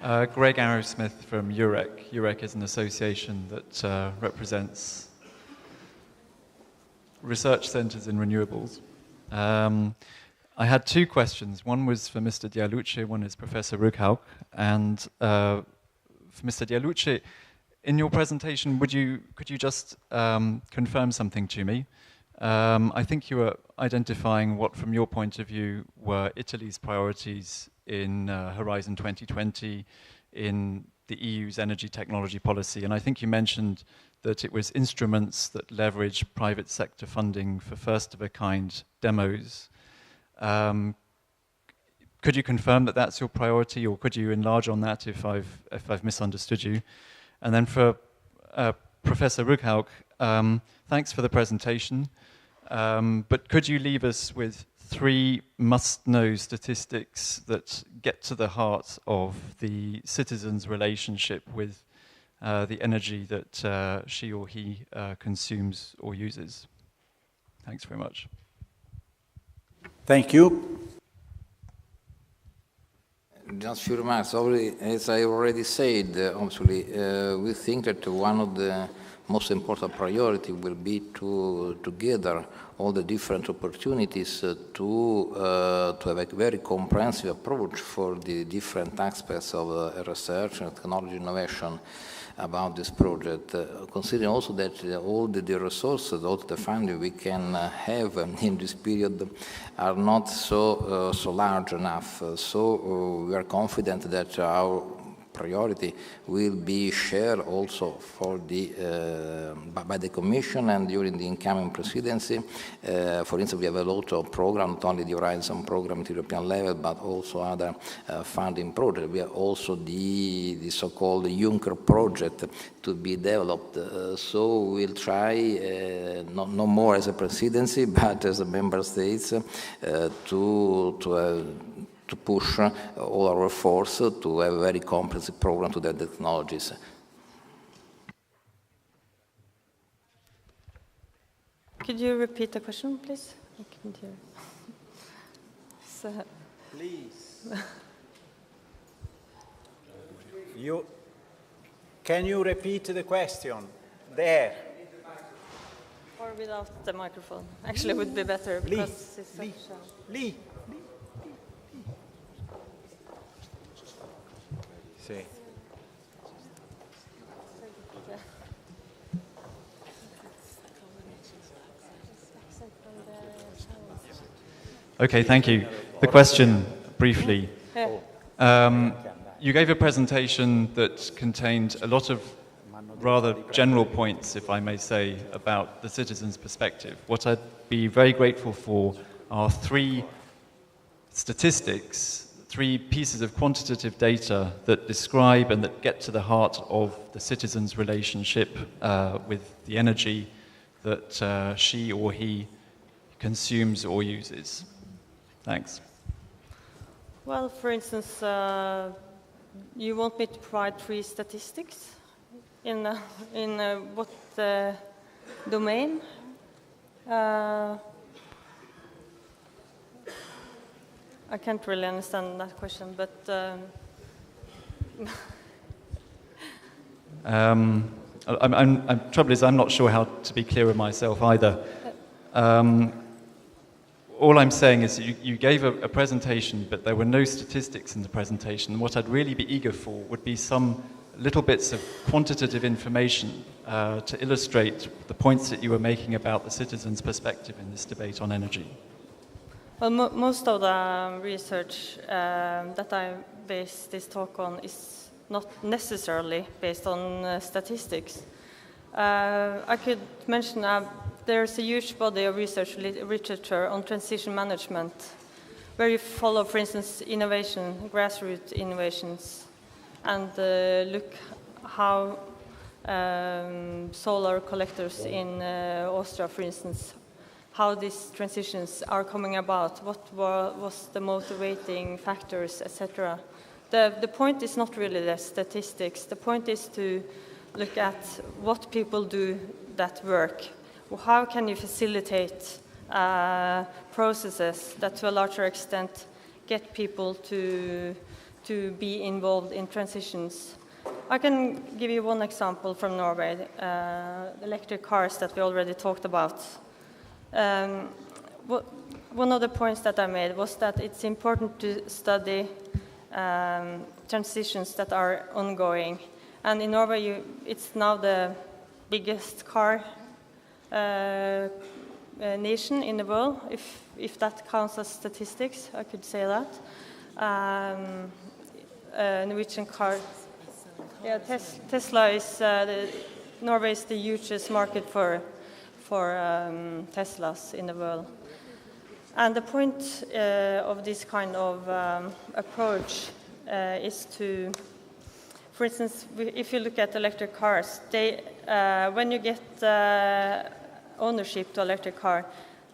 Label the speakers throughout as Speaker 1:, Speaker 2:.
Speaker 1: Greg Arrowsmith from UREC. UREC is an association that represents research centres in renewables. I had two questions. One was for Mr. Dialuce, one is Professor Rughaug. And for Mr. Dialuce, in your presentation, could you just confirm something to me? I think you were identifying what, from your point of view, were Italy's priorities in Horizon 2020, in the EU's energy technology policy, and I think you mentioned that it was instruments that leverage private sector funding for first-of-a-kind demos. Could you confirm that that's your priority, or could you enlarge on that if I've misunderstood you? And then for Professor Rughaug, thanks for the presentation. But could you leave us with 3 must-know statistics that get to the heart of the citizen's relationship with the energy that she or he consumes or uses? Thanks very much.
Speaker 2: Thank you.
Speaker 3: Just a few remarks. As I already said, obviously, we think that one of the most important priority will be to gather all the different opportunities to have a very comprehensive approach for the different aspects of research and technology innovation about this project, considering also that all the resources, all the funding we can have in this period are not so large enough. So we are confident that our priority will be shared also for by the Commission and during the incoming presidency. For instance, we have a lot of programs, not only the Horizon program at the European level, but also other funding projects. We have also the so-called Juncker project to be developed. So we'll try, no more as a presidency, but as a member states, to push all our efforts to have a very comprehensive program to the technologies.
Speaker 4: Could you repeat the question, please? I couldn't hear. So.
Speaker 2: Please. Can you repeat the question? There.
Speaker 4: Or without the microphone. Actually, it would be better because it's such a...
Speaker 2: Lì. Sì.
Speaker 1: Okay, thank you. The question, briefly. You gave a presentation that contained a lot of rather general points, if I may say, about the citizen's perspective. What I'd be very grateful for are 3 statistics, 3 pieces of quantitative data that describe and that get to the heart of the citizen's relationship with the energy that she or he consumes or uses. Thanks.
Speaker 4: Well, for instance, you want me to provide 3 statistics in what domain? I can't really understand that question, but
Speaker 1: trouble is, I'm not sure how to be clearer myself either. All I'm saying is you gave a presentation, but there were no statistics in the presentation. What I'd really be eager for would be some little bits of quantitative information to illustrate the points that you were making about the citizen's perspective in this debate on energy.
Speaker 4: Well, most of the research that I base this talk on is not necessarily based on statistics. I could mention there's a huge body of research literature on transition management, where you follow, for instance, innovation, grassroots innovations, and look how solar collectors in Austria, for instance, how these transitions are coming about, what was the motivating factors, etc. The point is not really the statistics. The point is to look at what people do that work. How can you facilitate processes that to a larger extent get people to to be involved in transitions. I can give you one example from Norway, electric cars that we already talked about. One of the points that I made was that it's important to study transitions that are ongoing. And in Norway, it's now the biggest car nation in the world, if that counts as statistics, I could say that. Norwegian car, yeah, Tesla is, Norway is the hugest market for Teslas in the world. And the point of this kind of approach is to, for instance, if you look at electric cars, they, when you get ownership to electric car,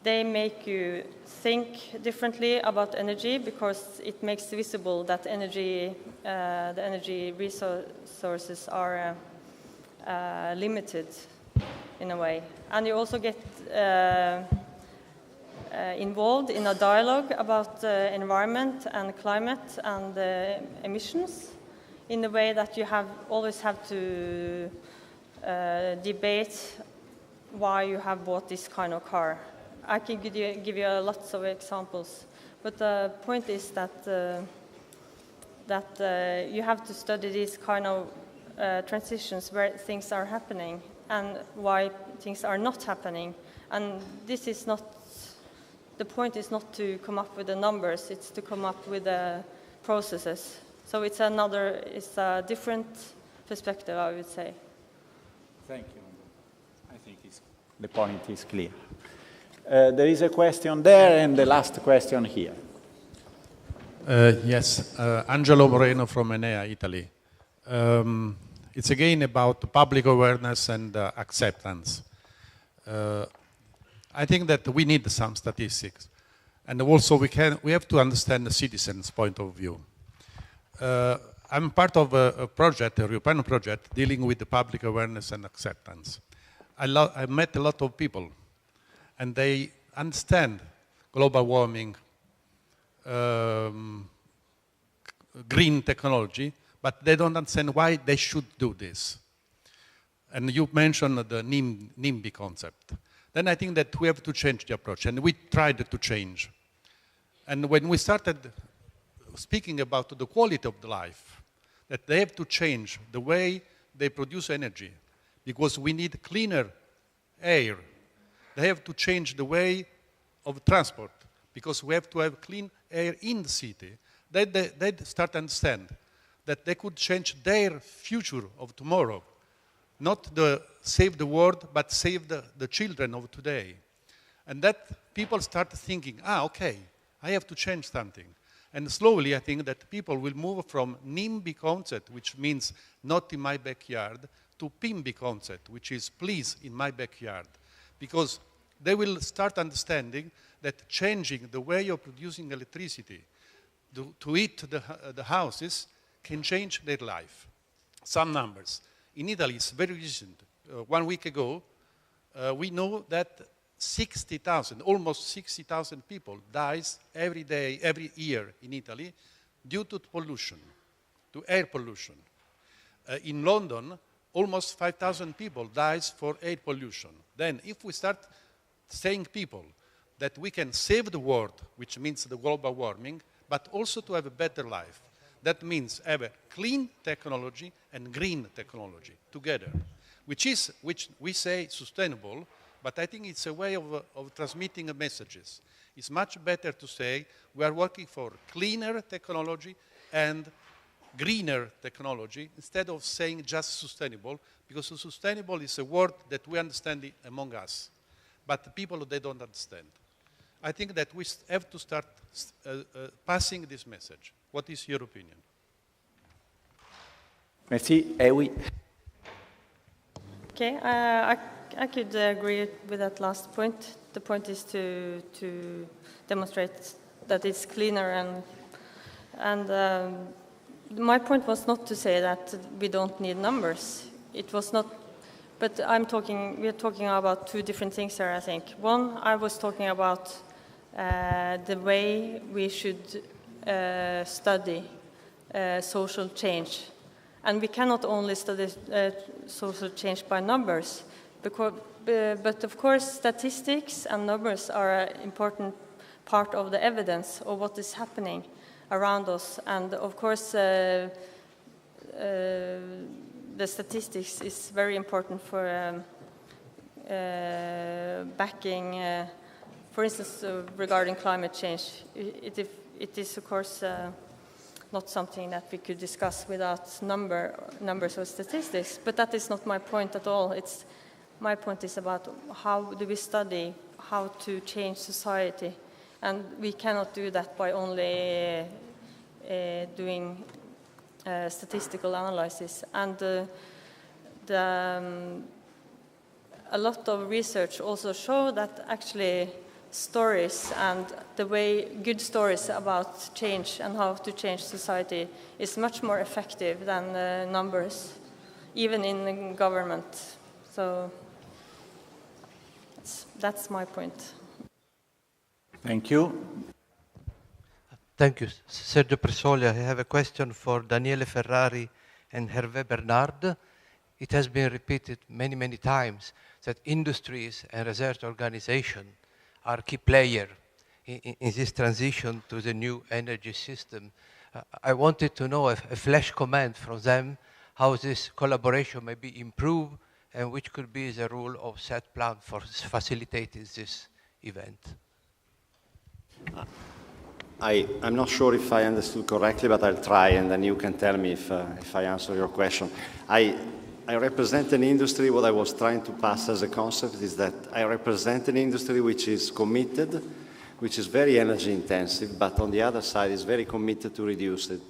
Speaker 4: they make you think differently about energy because it makes visible that energy, the energy resources are limited in a way. And you also get involved in a dialogue about environment and climate and emissions in the way that you always have to debate why you have bought this kind of car. I can give you lots of examples, but the point is that you have to study these kind of transitions where things are happening and why things are not happening. And this is not, the point is not to come up with the numbers, it's to come up with the processes. So it's a different perspective, I would say.
Speaker 2: Thank you. I think the point is clear. There is a question there and the last question here.
Speaker 5: Yes, Angelo Moreno from Enea, Italy. It's again about public awareness and acceptance. I think that we need some statistics, and also we have to understand the citizens' point of view. I'm part of a project, a European project, dealing with the public awareness and acceptance. I met a lot of people, and they understand global warming, green technology, but they don't understand why they should do this. And you mentioned the NIMBY concept. Then I think that we have to change the approach, and we tried to change. And when we started speaking about the quality of the life, that they have to change the way they produce energy, because we need cleaner air. They have to change the way of transport, because we have to have clean air in the city. They start to understand that they could change their future of tomorrow, not save the world, but save the children of today. And that people start thinking, okay, I have to change something. And slowly, I think that people will move from NIMBY concept, which means not in my backyard, to PIMBY concept, which is please in my backyard. Because they will start understanding that changing the way of producing electricity to heat the houses can change their life. Some numbers. In Italy, it's very recent. 1 week ago, we know that 60,000, almost 60,000 people dies every day, every year in Italy due to pollution, to air pollution. In London, almost 5,000 people dies for air pollution. Then if we start saying people that we can save the world, which means the global warming, but also to have a better life, that means have a clean technology and green technology together, which we say sustainable, but I think it's a way of transmitting messages. It's much better to say we are working for cleaner technology and greener technology instead of saying just sustainable, because sustainable is a word that we understand among us, but the people, they don't understand. I think that we have to start passing this message. What is your opinion?
Speaker 2: Merci. Oui.
Speaker 4: Okay, I could agree with that last point. The point is to demonstrate that it's cleaner, and my point was not to say that we don't need numbers. It was not, but we're talking about two different things here, I think. One, I was talking about the way we should study social change. And we cannot only study social change by numbers, but of course statistics and numbers are an important part of the evidence of what is happening around us. And of course the statistics is very important for backing, for instance, regarding climate change. It is of course not something that we could discuss without numbers or statistics, but that is not my point at all. My point is about how do we study how to change society, and we cannot do that by only doing statistical analysis. And a lot of research also show that actually stories and the way good stories about change and how to change society is much more effective than numbers, even in the government. So that's my point.
Speaker 2: Thank you.
Speaker 6: Thank you. Sergio Presoli, I have a question for Daniele Ferrari and Hervé Bernard. It has been repeated many, many times that industries and research organizations are key players in this transition to the new energy system. I wanted to know a flash comment from them how this collaboration may be improved and which could be the role of set plan for facilitating this event.
Speaker 7: I'm not sure if I understood correctly, but I'll try, and then you can tell me if I answer your question. I represent an industry. What I was trying to pass as a concept is that I represent an industry which is committed, which is very energy intensive, but on the other side is very committed to reduce it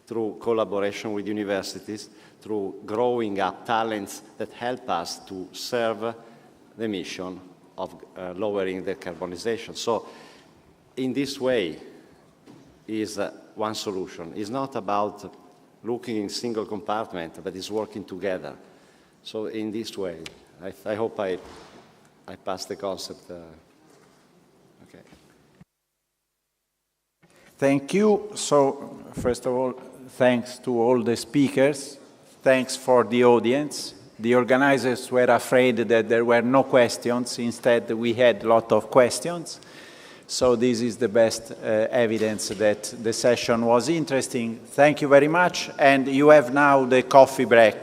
Speaker 7: through collaboration with universities, through growing up talents that help us to serve the mission of lowering the carbonization. So in this way is one solution. It's not about looking in single compartment, but it's working together. So in this way, I hope I passed the concept. Okay.
Speaker 2: Thank you. So first of all, thanks to all the speakers. Thanks for the audience. The organizers were afraid that there were no questions. Instead, we had a lot of questions. So this is the best evidence that the session was interesting. Thank you very much. And you have now the coffee break.